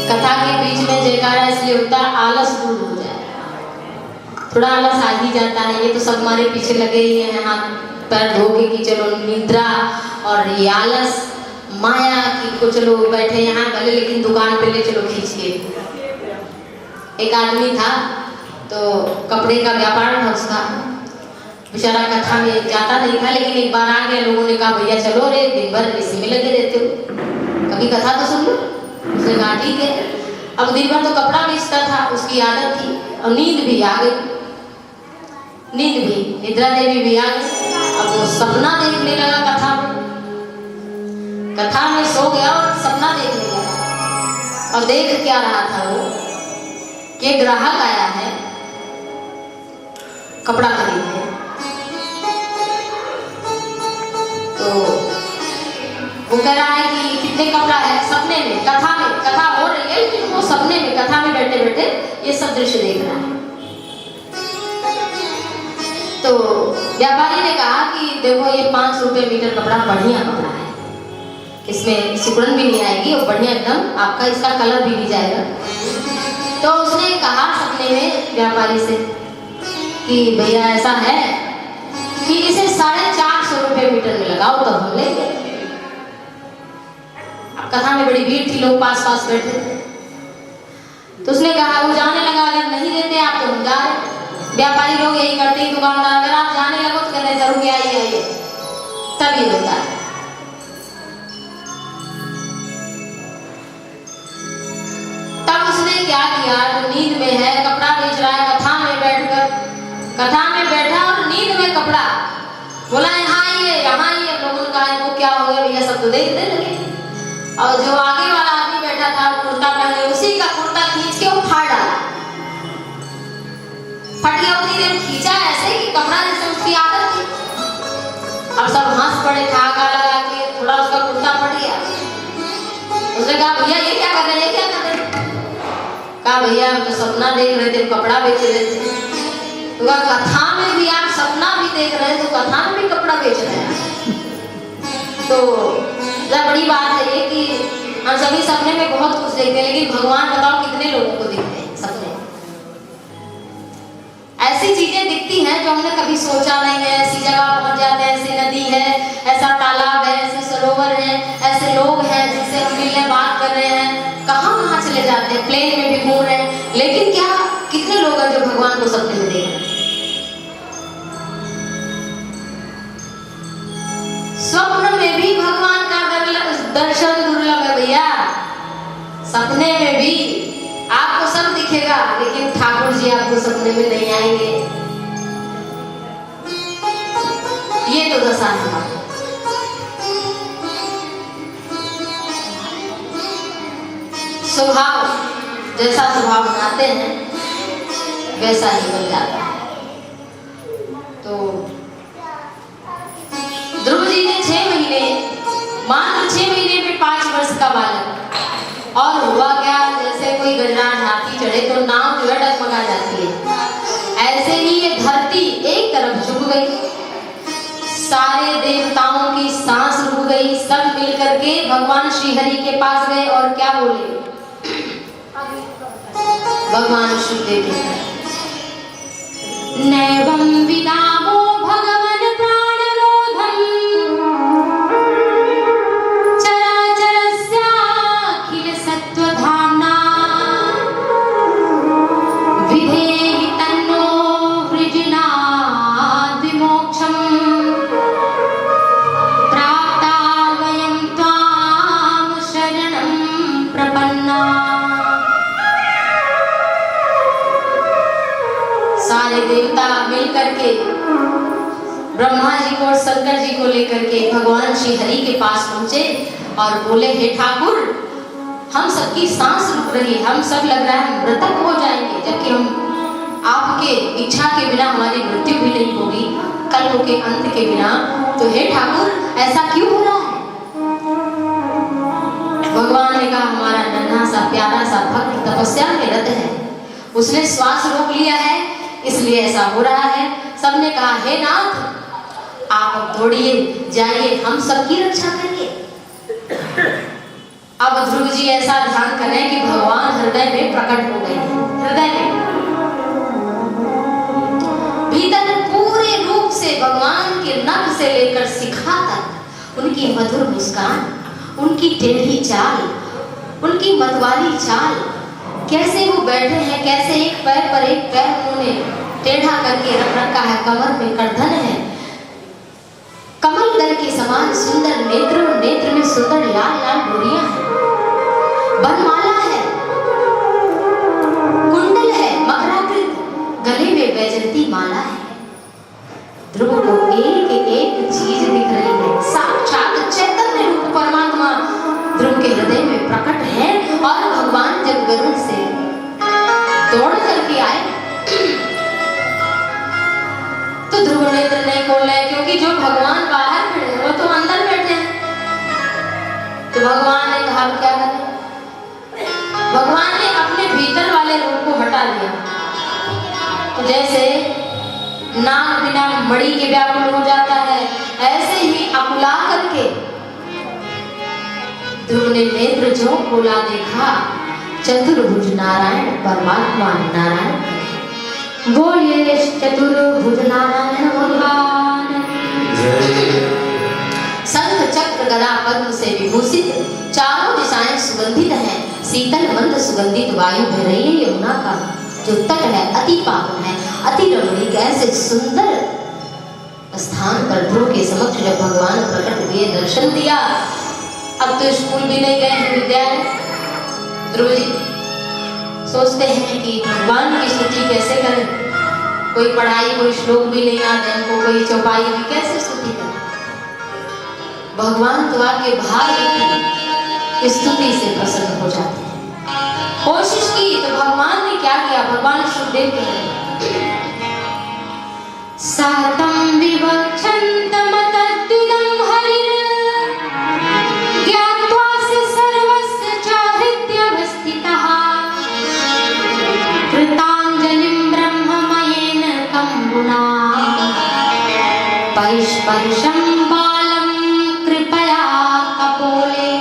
कथा के बीच में जयकारा इसलिए होता है आलस दूर हो जाए। थोड़ा आलस आ ही जाता है, ये तो सब हमारे पीछे लगे ही हैं हाथ पैर धो के कि चलो निद्रा और ये आलस माया कि चलो बैठे यहाँ भले लेकिन दुकान पे ले चलो खींच के। एक आदमी था तो कपड़े का व्यापार था उसका, बेचारा कथा में जाता नहीं था, लेकिन एक बार आ गया, लोगों ने कहा भैया चलो रे दिन भर इसी में लगे रहते हो, कभी कथा तो सुन लो। उसने कहा ठीक है। अब दिन भर तो कपड़ा बेचता था, उसकी आदत थी और नींद भी आ गई, नींद भी निद्रा देवी भी आ गई। अब वो सपना देखने लगा कथा में सो गया और सपना देखने लगा। और देख क्या रहा था वो कि ग्राहक आया है कपड़ा खरीदने, तो वो कह रहा है कि कितने कपड़ा है, सपने में कथा हो रही है लेकिन वो सपने में कथा में बैठे बैठे ये सब दृश्य देख रहा है। तो व्यापारी ने कहा कि देखो ये 5 रुपए मीटर कपड़ा बढ़िया कपड़ा है, इसमें सिकुड़न भी नहीं आएगी और बढ़िया एकदम आपका इसका कलर भी नहीं जाएगा। तो उसने कहा सपने में व्यापारी से कि भैया ऐसा है कि इसे 450 रुपए मीटर में लगाओ तो हम लेंगे। कथा में बड़ी भीड़ थी, लोग पास पास बैठे थे। तो उसने कहा, वो जाने लगा अगर नहीं देते आप तो हम जा रहे। व्यापारी लोग यही करते हैं, दुकानदार अगर आप जाने लगो तो कहते जरूर आइए तभी होता है। तब उसने क्या किया, जो नींद में है कपड़ा बेच रहा है, कथा में बैठा और नींद में कपड़ा बोला यहाँ आइए लोगों ने कहा वो क्या हो गया भैया, सब तो देखने लगे। और जो आगे वाला आदमी बैठा था कुर्ता पहने, उसी का कुर्ता खींच के वो फाड़ डाला, फट गया। उतनी देर खींचा ऐसे कि कपड़ा जैसे उसकी आदत थी। अब सब हंस पड़े, ठहाका लगा के थोड़ा उसका कुर्ता फट गया। उसने कहा भैया ये क्या कर रहे हैं, क्या कर रहे हैं? कहा भैया हम तो सपना देख रहे थे, कपड़ा बेच रहे थे। तो कथा में भी आप सपना भी देख रहे हैं तो कथा में भी कपड़ा बेच रहे हैं। तो बड़ी बात है ये कि हम सभी सपने में बहुत कुछ देखते हैं, लेकिन भगवान बताओ कितने लोगों को दिखते हैं सपने। ऐसी चीजें दिखती हैं जो हमने कभी सोचा नहीं है, ऐसी जगह पहुंच जाते हैं, ऐसी नदी है, ऐसा तालाब है, ऐसे सरोवर है, ऐसे लोग हैं जिनसे हम मिलने बात कर रहे हैं, कहाँ चले जाते हैं, प्लेन में भी घूम रहे हैं। लेकिन क्या कितने लोग हैं जो भगवान को सपने में देख रहे हैं? स्वप्न में भी भगवान का दर्शन दुर्लभ है भैया। सपने में भी आपको सब दिखेगा लेकिन ठाकुर जी आपको सपने में नहीं आएंगे। ये तो दशा है। स्वभाव जैसा स्वभाव बनाते हैं वैसा ही बन जाता है। तो ध्रुव जी ने 6 महीने, मात्र 6 महीने में 5 वर्ष का बालक, और हुआ क्या, जैसे कोई गजराज हाथी चढ़े तो नाव जो है डगमगा जाती है, ऐसे ही ये धरती एक तरफ झुक गई, सारे देवताओं की सांस रुक गई। सब मिलकर के भगवान श्री हरि के पास गए और क्या बोले, भगवान शिव देव नैवं विदामो भगवन प्राणरोधम चराचरस्याखिल सत्वधाम्ना विधेहि तन्नो वृजिनाद् विमोक्षम् प्राप्ता वयं त्वां शरणं प्रपन्ना। सारे देवता मिलकर के ब्रह्मा जी को और शंकर जी को लेकर के भगवान श्री हरि के पास पहुंचे और बोले, हे ठाकुर, हम सबकी सांस रुक रही है, हम सब लग रहा है मृतक हो जाएंगे, जबकि हम आपके इच्छा के बिना हमारी मृत्यु भी नहीं होगी कल्प के अंत के बिना। तो हे ठाकुर ऐसा क्यों हो रहा है? भगवान ने कहा, हमारा नन्हा सा प्यारा सा भक्त तपस्या में रत है, उसने श्वास रोक लिया है इसलिए ऐसा हो रहा है। सबने कहा, हे नाथ आप दौड़िए जाइए, हम सबकी रक्षा करिए। अब ध्रुव जी ऐसा ध्यान कर रहे हैं कि भगवान हृदय में प्रकट हो गई है। हृदय में भीतर पूरे रूप से भगवान के नख से लेकर शिखा तक उनकी मधुर मुस्कान, उनकी टेढ़ी चाल, उनकी मतवाली चाल, कैसे वो बैठे हैं, कैसे एक पैर पर एक पैर उन्होंने टेढ़ा करके रख रखा है, कमर में करधन है, कमल दल के समान सुंदर नेत्र, नेत्र में सुंदर लाल लाल डोरियां हैं, बनमाला है, कुंडल है मकराकृत, गले में वैजयंती माला है। ध्रुव को एक एक चीज दिख रही है, साक्षात चैतन्य रूप परमात्मा ध्रुव के हृदय में प्रकट है। और भगवान जब गरुड़ से दौड़ करके आए तो ध्रुव नेत्र नहीं खोले, क्योंकि जो भगवान बाहर खड़े हैं वो तो अंदर बैठे हैं। तो भगवान ने कहा क्या करें? भगवान ने अपने भीतर वाले रूप को हटा दिया। तो जैसे नाग बिना मणि के व्याकुल हो जाता है, ऐसे ही अकुला करके ध्रुव ने नेत्र जो खोला, देखा चतुर्भुज नारायण परमात्मा नारायण। बोलिए चतुर्भुज नारायण भगवान। शंख चक्र गदा पद्म से विभूषित, चारों दिशाएं सुगंधित हैं, शीतल मंद सुगंधित वायु बह रही है। यमुना का जो तट है अति पावन है, अति रमणीक, ऐसे सुंदर स्थान पर ध्रुव के समक्ष जब भगवान प्रकट हुए, दर्शन दिया। अब तो स्कूल भी नहीं गए हैं, विद्यालय। ध्रुव जी सोचते हैं कि भगवान की स्तुति कैसे करें, कोई पढ़ाई कोई श्लोक भी नहीं आते हमको, कोई चौपाई भी कैसे स्तुति करें। भगवान तो आके भाव की स्तुति से प्रसन्न हो जाते हैं। कोशिश की तो भगवान ने क्या किया, भगवान सुखदेव के सातम विवक्षन्तम तद्विदं हरिर् ज्ञात्वा सर्वस्य चाहृत्यवस्थितः कृताञ्जलिं ब्रह्ममयेन कम्बुना परिस्पर्शं बालं कृपया कपोले।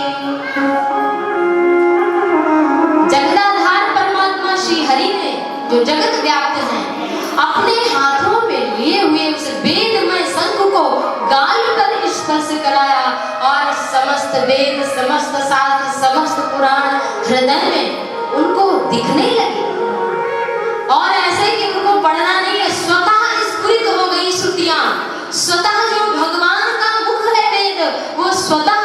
जगदाधार परमात्मा श्री हरि ने जो जगत व्याप्त है, अपने हाथों में लिए हुए उस वेदमय शंख को गाल पर स्पर्श कराया और समस्त वेद, समस्त शास्त्र, समस्त पुराण हृदय में उनको दिखने लगे। और ऐसे कि उनको पढ़ना नहीं है, स्वतः स्फुरित हो गई श्रुतियां। स्वतः जो भगवान का मुख है वेद, वो स्वतः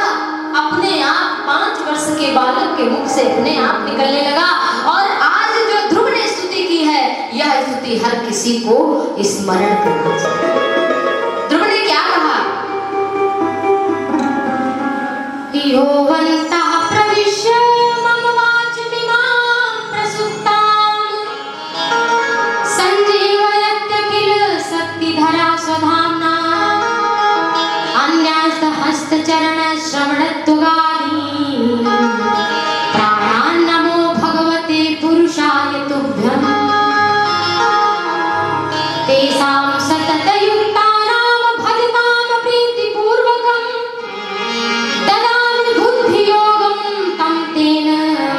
अपने आप 5 वर्ष के बालक के मुख से अपने आप निकलने लगा। और आज जो ध्रुव ने स्तुति की है, यह स्तुति हर किसी को स्मरण करना चाहिए। ध्रुव ने क्या कहा? योवन्तः प्रविश्य मम वाचमिमां प्रसुप्तां संजीवयत्यखिल शक्तिधरा स्वधाम्ना अन्यास्त हस्तचरण श्रवणत्वगादि प्राणान् नमो भगवते पुरुषाय तुभ्यम् तेषां सततयुक्तानां भजतां प्रीतिपूर्वकं ददामि बुद्धियोगं तं तेन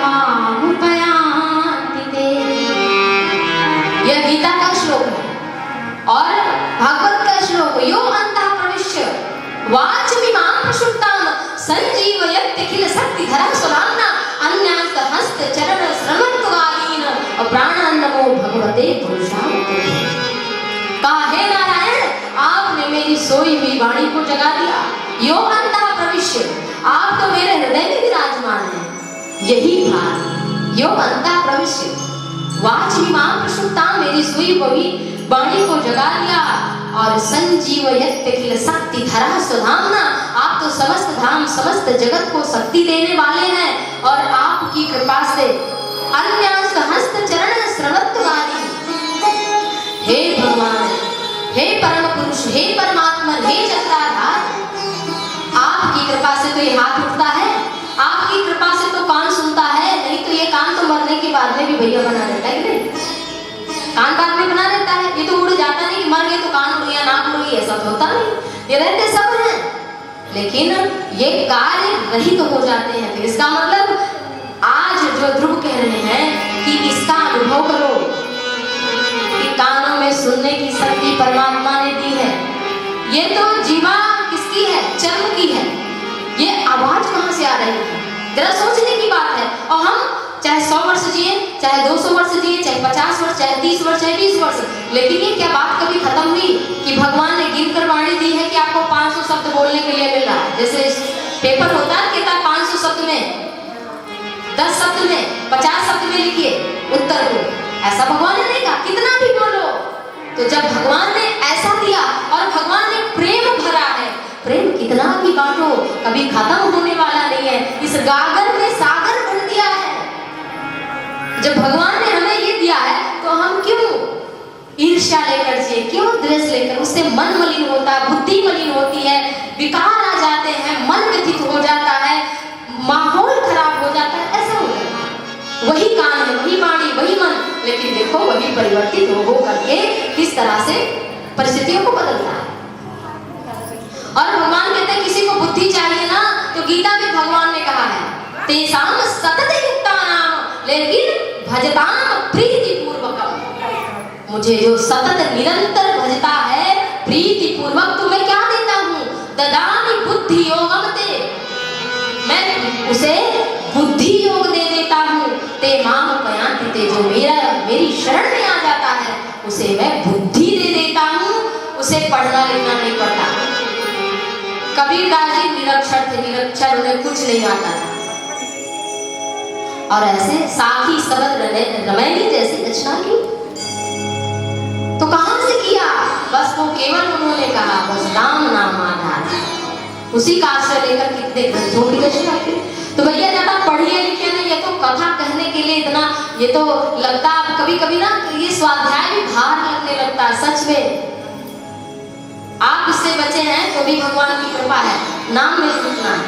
मामुपयान्ति ते। यह गीता का श्लोक है और भागवत का श्लोक। यो अन्तः प्रविश्य वाचमिमां प्रसुप्तां संजीवयत्यखिल शक्तिधरा स्वधाम्ना अन्यास्त हस्त चरण श्रवणत्वगादीन् प्राणान् नमो भगवते पुरुषाय तुभ्यम्। कहा, हे नारायण, आपने मेरी सोई हुई वाणी को जगा दिया। यो अन्तः प्रविश्य, आप तो मेरे हृदय में विराजमान हैं। यही भाव, यो अन्तः प्रविश्य वाचमिमां प्रसुप्तां, मेरी सोई हुई वाणी को जगा दिया। और संजीवयत्यखिल शक्तिधरा स्वधाम्ना, आप तो समस्त धाम समस्त जगत को शक्ति देने वाले हैं। और आपकी कृपा से अन्यास्त हस्त चरण श्रवणत्वगादि, हे भगवान, हे परम पुरुष, हे परमात्मा, हे जगदाधार, आपकी कृपा से तो ये हाथ उठता है, आपकी कृपा से तो कान सुनता है। नहीं तो ये कान तो मरने के बाद में भी भैया बना देता है कि नहीं? कान बाद में बना देता है, ये तो उड़ जाता नहीं कि मर गए तो कान उड़ गया, नाक उड़ गई, ऐसा तो होता नहीं। ये रहते सब हैं, लेकिन ये कार्य रहित हो जाते हैं। फिर इसका मतलब आज जो ध्रुव कह रहे हैं अनुभव करो कि कानों में सुनने की शक्ति परमात्मा ने दी है। ये तो जीवा किसकी है? चर्म की है। ये आवाज कहां से आ रही है? जरा सोचने की बात है। और हम चाहे 100 वर्ष जिए, चाहे 200 वर्ष जिए, चाहे 50 वर्ष, चाहे 30 वर्ष, चाहे 20 वर्ष, लेकिन ये क्या बात कभी खत्म हुई कि भगवान ने गिन कर वाणी दी है कि आपको 500 शब्द बोलने के लिए मिल रहा है? जैसे पेपर होता है, कहता 500 शब्द में, 10 शब्द में, 50 शब्द में लिखिए उत्तर को। ऐसा भगवान ने नहीं कहा, कितना भी बोलो। तो जब भगवान ने ऐसा दिया और भगवान ने प्रेम भरा है, प्रेम कितना भी बांटो कभी खत्म होने वाला नहीं है। इस गागर में सागर भर दिया है। जब भगवान ने हमें ये दिया है तो हम क्यों ईर्ष्या लेकर जिए, क्यों द्वेष लेकर? उससे मन मलिन होता है, बुद्धि मलिन होती है, विकार आ जाते हैं, मन व्यथित हो जाता है, माहौल खराब हो जाता है। ऐसा होता है। वही कान है, वही वाणी, वही मन, लेकिन देखो वही परिवर्तित हो करके किस तरह से परिस्थितियों को बदलता है। और भगवान कहते हैं किसी को बुद्धि चाहिए ना, तो गीता में भगवान ने कहा है तेषाम सतत युक्ता नाम, लेकिन भजताम प्रीति पूर्वकम। मुझे जो सतत निरंतर भजता है प्रीति पूर्वक, तो मैं क्या देता हूँ? ददामि बुद्धि योगम ते, मैं उसे बुद्धि योग दे देता हूँ। ते माम उपयान्ति ते, जो मेरी शरण में आ जाता है उसे मैं बुद्धि दे देता हूँ। उसे पढ़ना लिखना नहीं पड़ता। कबीरदास जी निरक्षर थे, निरक्षर, उन्हें कुछ नहीं आता था, और ऐसे साखी सबद रमैनी जैसी रचना की। तो कहां से किया? बस वो केवल उन्होंने कहा बस राम नाम आधार, उसी का आश्रय लेकर कितने ग्रंथों की रचना की। तो भैया ज्यादा पढ़िए लिखे नहीं, ये तो कथा कहने के लिए इतना, ये तो लगता है कभी कभी ना ये स्वाध्याय भी भार लगने लगता है। सच में आप इससे बचे हैं तो भी भगवान की कृपा है, नाम में जुटना है।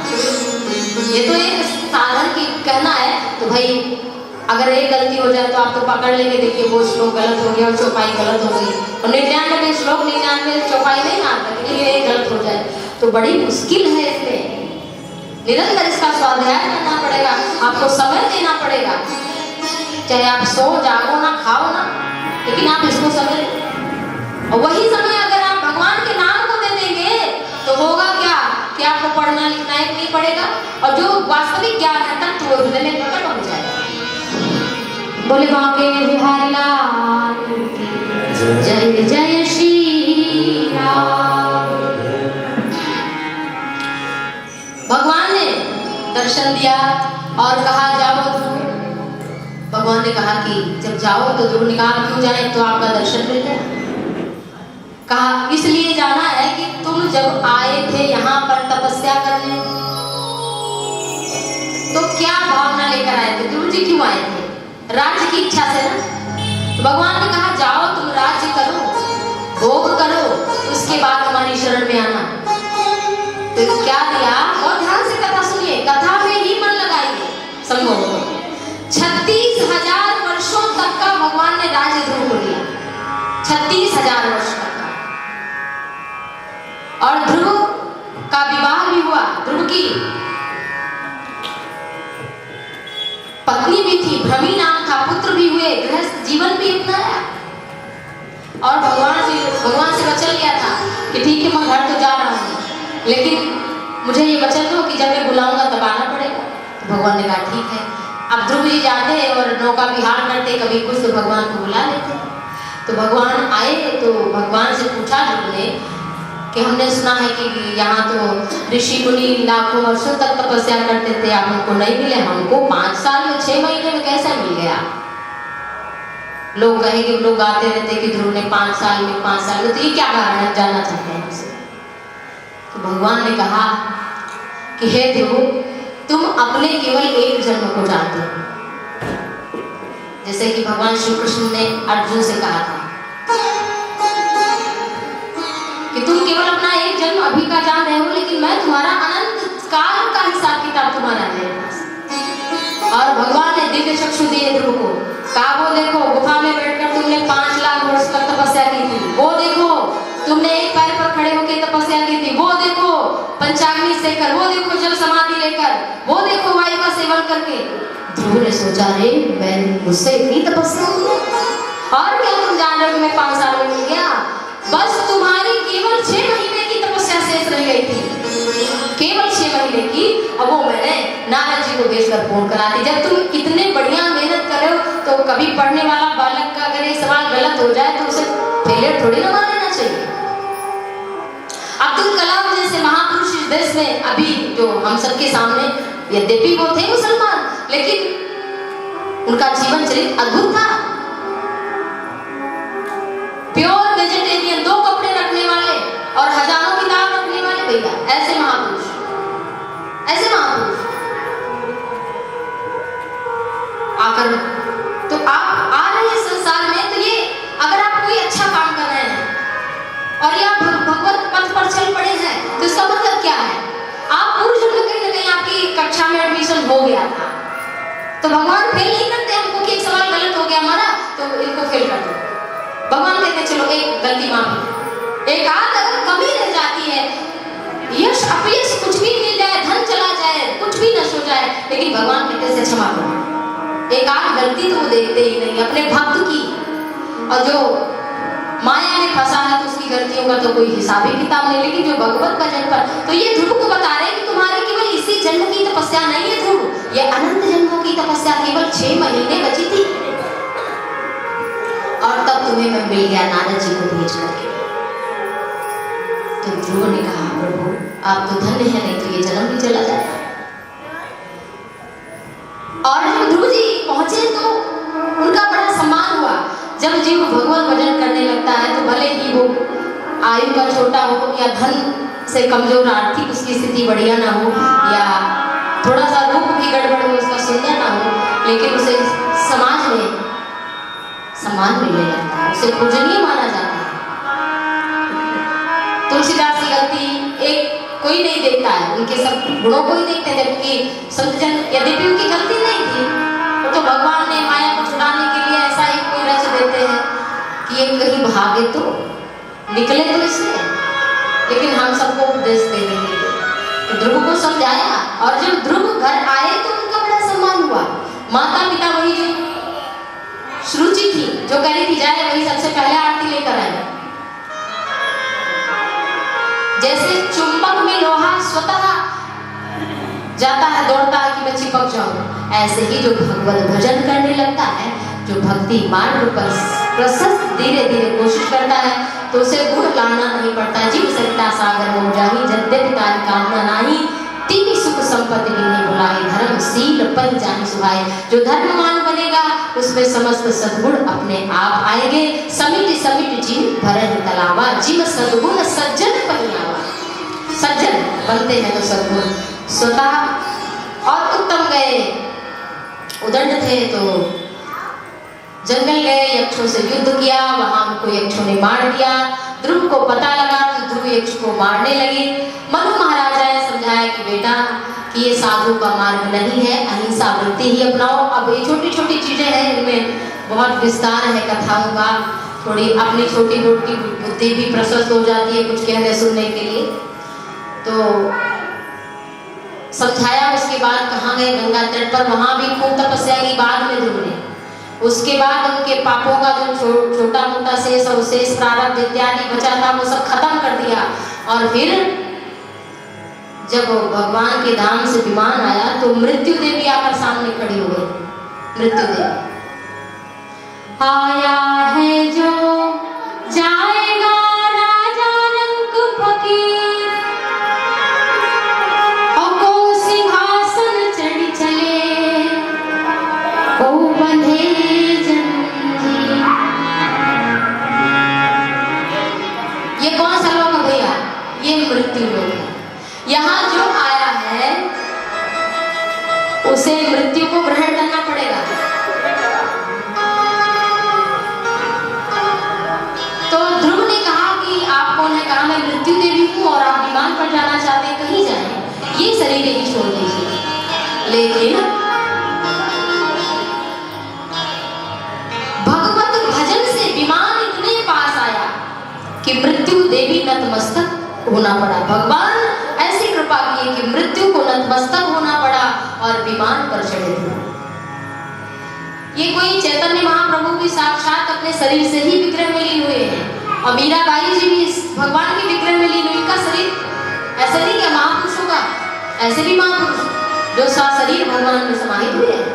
ये तो एक साधन की कहना है। तो भाई अगर एक गलती हो जाए तो आप तो पकड़ लेंगे, देखिए वो श्लोक गलत हो गया और चौपाई गलत हो गई, और 99 श्लोक 99 चौपाई नहीं आता, लेकिन ये गलत हो जाए तो बड़ी मुश्किल है। इसमें निरंतर इसका स्वाध्याय करना पड़ेगा, आपको समय देना पड़ेगा। चाहे आप सो जागो ना, खाओ ना, लेकिन आप इसको समय दें। और वही समय अगर आप भगवान के नाम को दे देंगे तो होगा क्या कि आपको पढ़ना लिखना एक नहीं पड़ेगा, और जो वास्तविक ज्ञान है तक तो हृदय में प्रकट हो जाएगा। बोले बांके बिहारी लाल की जय जय श्री राम। भगवान ने दर्शन दिया और कहा जाओ ध्रुव। भगवान ने कहा कि जब जाओ तो ध्रुव ने कहा क्यों जाए, तो आपका दर्शन मिल गया। कहा इसलिए जाना है कि तुम जब आए थे यहाँ पर तपस्या करने तो क्या भावना लेकर आए थे? ध्रुव जी क्यों आए थे? राज्य की इच्छा से ना। तो भगवान ने कहा जाओ तुम राज्य करो, भोग करो, उसके बाद हमारी शरण में आना। तो क्या दिया? और ध्यान से कथा सुनिए, कथा में ही मन लगाइए। संभव 36,000 वर्षों तक का भगवान ने राज्य ध्रुव को दिया, 36,000 वर्ष तक का। और ध्रुव का विवाह भी हुआ, ध्रुव की पत्नी भी थी, भ्रमी नाम था, पुत्र भी हुए, गृहस्थ जीवन भी अपनाया। और भगवान से वचन लिया था कि ठीक है मैं घर तो जा रहा हूँ, लेकिन मुझे ये वचन दो कि जब मैं बुलाऊंगा तब आना पड़ेगा। तो भगवान ने कहा ठीक है। अब ध्रुव जी जाते और नौका विहार करते, कभी कुछ तो भगवान को बुला लेते। तो भगवान आए तो भगवान से पूछा ध्रुव ने कि हमने सुना है कि यहाँ तो ऋषि मुनि लाखों वर्षों तक तपस्या करते थे, आप हमको नहीं मिले, हमको 5 साल में 6 महीने में कैसे मिल गया? लोग कहेंगे, लोग गाते रहते कि ध्रुव ने 5 साल में 5 साल में, तो ये क्या कारण है जानना चाहते हैं हमसे। तो भगवान ने कहा कि हे ध्रुव, तुम अपने केवल एक जन्म को जानते हो। जैसे कि भगवान श्री कृष्ण ने अर्जुन से कहा था कि तुम केवल अपना एक जन्म अभी का जान रहे हो, लेकिन मैं तुम्हारा अनंत काल का हिसाब किताब तुम्हारा है। और भगवान ने दिव्य चक्षु दिए ध्रुव को, कहा वो देखो गुफा में बैठकर तुमने 5 लाख वर्ष तक तपस्या की थी, वो देखो तुमने एक पैर पर खड़े होकर तपस्या की थी, वो देखो पंचाग्नि से कर, वो देखो जल समाधि लेकर, वो देखो वायु का बढ़ करके। ध्रुव ने सोचा, रे मैं मुझसे इतनी तपस्या हुई है, और क्या तुम जान रहे हो कि मैं 5 साल में मिल गया? बस तुम्हारी केवल 6 महीने की तपस्या शेष रह गई थी, केवल 6 महीने की। अब वो मैंने नारद जी को भेजकर पूर्ण करा दी। जब तुम इतने बढ़िया मेहनत कर रहे हो तो कभी पढ़ने वाला बालक का अगर एक सवाल गलत हो जाए तो उसे फेलियर थोड़ी ना मान लेना चाहिए। अब्दुल कलाम जैसे महापुरुष इस देश में अभी जो हम सबके सामने, यद्यपि वो थे मुसलमान, लेकिन उनका जीवन चरित्र अद्भुत था। प्योर वेजिटेरियन, 2 कपड़े रखने वाले और हजारों किताब रखने वाले भैया, ऐसे महापुरुष, ऐसे महापुरुष आकर तो आप आ रहे हैं संसार में, तो ये अगर आप कोई अच्छा काम कर रहे हैं और ये आप भगवत पथ पर चल पड़े हैं तो इसका मतलब क्या है? आप पूर्व जन्म में कहीं ना कहीं आपकी कक्षा में एडमिशन हो गया था, तो भगवान फेल नहीं करते हमको कि एक सवाल गलत हो गया हमारा तो इनको फेल कर दो। भगवान कहते चलो एक गलती माफी, एक आध अगर कमी रह जाती है, यश अपयश कुछ भी मिल जाए, धन चला जाए, कुछ भी नष्ट हो जाए, लेकिन भगवान कहते से क्षमा करो। एक आध गलती तो वो देखते ही नहीं अपने भक्त की, और जो माया में फंसा है तो उसकी गलतियों का तो कोई हिसाब ही किताब नहीं। लेकिन जो भगवत भजन पर, तो ये ध्रुव को बता रहे हैं कि तुम्हारी केवल इसी जन्म की तपस्या नहीं है ध्रुव, ये अनंत जन्मों की तपस्या केवल 6 महीने बची थी, और तब तुम्हें मैं मिल गया नारद जी को भेज करके। तो ध्रुव ने कहा, प्रभु आप तो धन्य है, नहीं तो ये जन्म भी चला जाता। और जब ध्रुव जी पहुंचे तो उनका बड़ा सम्मान हुआ। जब जीव भगवत भजन करने लगता है तो भले ही वो आयु का छोटा हो या धन से कमजोर, आर्थिक उसकी स्थिति बढ़िया ना हो, या थोड़ा सा रूप भी गड़बड़ हो, उसका सुंदर ना हो, लेकिन उसे समाज में सम्मान मिलने लगता है, उसे पूजनीय माना जाता है। तुलसीदास की गलती एक कोई नहीं देखता है, उनके सब गुणों को ही देखते हैं, जबकि संत जन यद्यपि उनकी गलती नहीं थी, तो भगवान ने माया को छुड़ाने के लिए ऐसा ही कोई रच देते हैं कि ये कहीं भागे तो निकले तो इससे, लेकिन हम सबको उपदेश देने के लिए तो ध्रुव को समझाया। और जब ध्रुव घर आए तो उनका बड़ा सम्मान हुआ। माता पिता वही जो श्रुचि थी, जो कह रही थी जाए, वही सबसे पहले आरती लेकर आए। जैसे चुंबक में लोहा स्वतः जाता है, दौड़ता है कि मैं चिपक जाऊं, ऐसे ही जो भगवत भजन करने लगता है, जो भक्ति मार्ग पर प्रशस्त धीरे धीरे कोशिश करता है, तो उसे गुण लाना नहीं पड़ता। जीव सरिता सागर हो जाही, यद्यपि तारी कामना नाही, तीन सुख संपत्ति भी नहीं बुलाए, धर्म शील पर जानी सुहाए। जो धर्मवान बनेगा उसमें समस्त सद्गुण अपने आप आएंगे। समिट समिट जीव भरन तलावा, जीव सद्गुण सज्जन पहियावा। सज्जन बनते हैं तो सद्गुण स्वतः। और उत्तम गए, उदंड थे तो जंगल गए, यक्षों से युद्ध किया, वहां उनको यक्षों ने मार दिया। ध्रुव को पता लगा तो ध्रुव यक्ष को मारने लगे। मनु महाराजा ने समझाया कि बेटा कि ये साधु का मार्ग नहीं है, अहिंसा वृत्ति ही अपनाओ। अब ये छोटी छोटी चीजें हैं, इनमें बहुत विस्तार है कथाओं का, थोड़ी अपनी छोटी मोटी बुद्धि भी प्रशस्त हो जाती है कुछ कहने सुनने के लिए। तो समझाया, उसके बाद कहाँ गए, गंगा तट पर, वहां भी खूब तपस्या की बाद में ध्रुव ने। उसके बाद उनके पापों का जो छोटा मोटा शेष और शेष प्रारब्ध इत्यादि बचा था वो सब खत्म कर दिया। और फिर जब भगवान के धाम से विमान आया तो मृत्यु देवी आकर सामने खड़ी हो गई। मृत्यु देवी आया है जो जाएगा राजा रंग फकीर, और को सिंहासन चढ़ चले, को बंधे जंजीर। ये कौन सा लोग है भैया? ये मृत्यु लोग है। यहाँ जो आया है उसे मृत्यु को ग्रहण करना पड़ेगा। तो ध्रुव ने कहा कि आप कौन है? कहा मैं मृत्यु देवी हूँ और आप विमान पर जाना चाहते हैं, कहीं जाए, ये शरीर ही छोड़ दीजिए। लेकिन भगवत भजन से विमान इतने पास आया कि मृत्यु देवी नतमस्तक होना पड़ा। भगवान ऐसी कृपा की कि मृत्यु को नतमस्तक होना पड़ा और विमान पर चढ़े थे। ये कोई चैतन्य महाप्रभु भी साक्षात अपने शरीर से ही विग्रह में लीन हुए हैं, और मीराबाई जी भी इस भगवान के विग्रह में लीन हुई। इनका शरीर ऐसे नहीं क्या महापुरुषों का, ऐसे भी महापुरुष जो सशरीर भगवान में समाहित हुए हैं।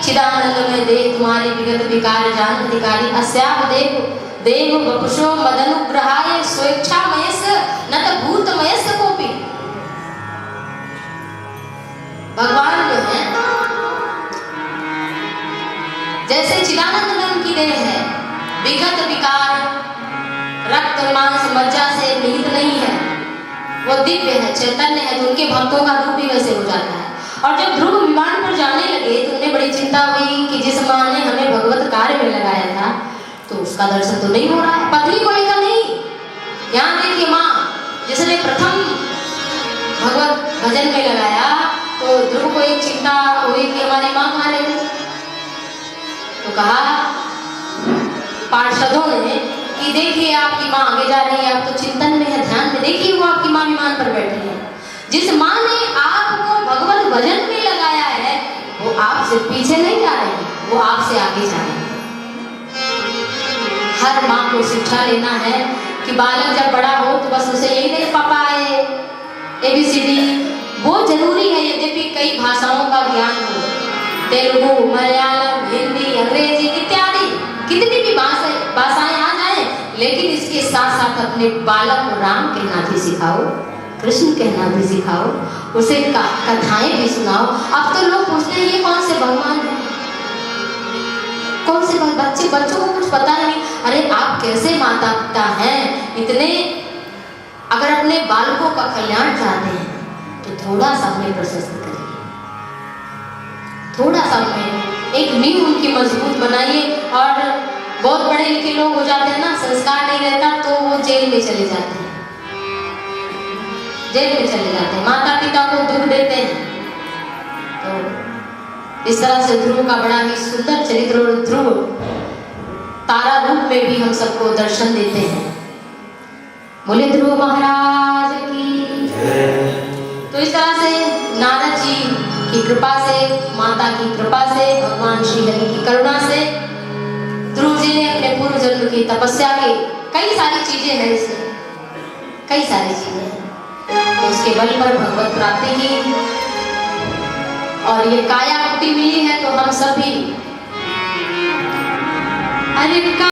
चिदानंद में दे तुम्हारे विगत विकार जान अधिकारी, अस्याव देव देव वपुषो मदनुग्रहाय स्वेच्छामयस न त भूतमयस कोपि। भगवान जो है जैसे चिदानंद में उनकी देह है, विगत विकार रक्त मांस मज्जा से निहित नहीं है, वो दिव्य है, चैतन्य है, तो उनके भक्तों का दुख भी वैसे हो जाता है। और जब ध्रुव विमान पर जाने लगे तो उन्हें बड़ी चिंता हुई कि जिस माँ ने हमें भगवत कार्य में लगाया था तो उसका दर्शन तो नहीं हो रहा है। पत्नी को लेकर नहीं, यहाँ देखिए माँ जिसने प्रथम भगवत भजन में लगाया, तो ध्रुव को एक चिंता हुई कि हमारी माँ कहाँ रही। तो कहा पार्षदों ने कि देखिए आपकी माँ आगे जा रही है, आप तो चिंतन में है, ध्यान में देखिए, वो आपकी माँ विमान पर बैठी है। जिस माँ ने आपको भगवत भजन में लगाया है वो आपसे पीछे नहीं जा रही है, वो आपसे आगे जा रही है। हर माँ को शिक्षा लेना है कि बालक जब बड़ा हो तो बस उसे यही नहीं पापा है ABCD, वो जरूरी है, यद्यपि कई भाषाओं का ज्ञान हो, तेलुगु मलयालम हिंदी अंग्रेजी इत्यादि कितनी भी भाषाएं आ जाए, लेकिन इसके साथ साथ अपने बालक को राम कहना भी सिखाओ, कृष्ण कहना भी सिखाओ, उसे कथाएं भी सुनाओ। अब तो लोग पूछते हैं ये कौन से भगवान है, कौन से बच्चों को कुछ पता नहीं। अरे आप कैसे माता पिता हैं इतने, अगर अपने बालकों का कल्याण चाहते हैं तो थोड़ा सा उन्हें प्रशस्त करिए, थोड़ा सा उन्हें एक नींव उनकी मजबूत बनाइए। और बहुत बड़े लिखे लोग हो जाते हैं ना, संस्कार नहीं रहता तो वो जेल में चले जाते हैं, जेल में चले जाते हैं, माता पिता को दुख देते हैं। तो इस तरह से ध्रुव का बड़ा ही सुंदर चरित्र, और ध्रुव तारा रूप में भी हम सबको दर्शन देते हैं। बोले ध्रुव महाराज की। तो इस तरह से नारद जी की कृपा से, माता की कृपा से, भगवान श्री हरि की करुणा से ध्रुव जी ने अपने पूर्व जन्म की तपस्या के कई सारी चीजें हैं, इसमें कई सारी चीजें हैं, तो उसके बल पर भगवत प्राप्ति की। और ये काया मुक्ति मिली है तो हम सभी अरे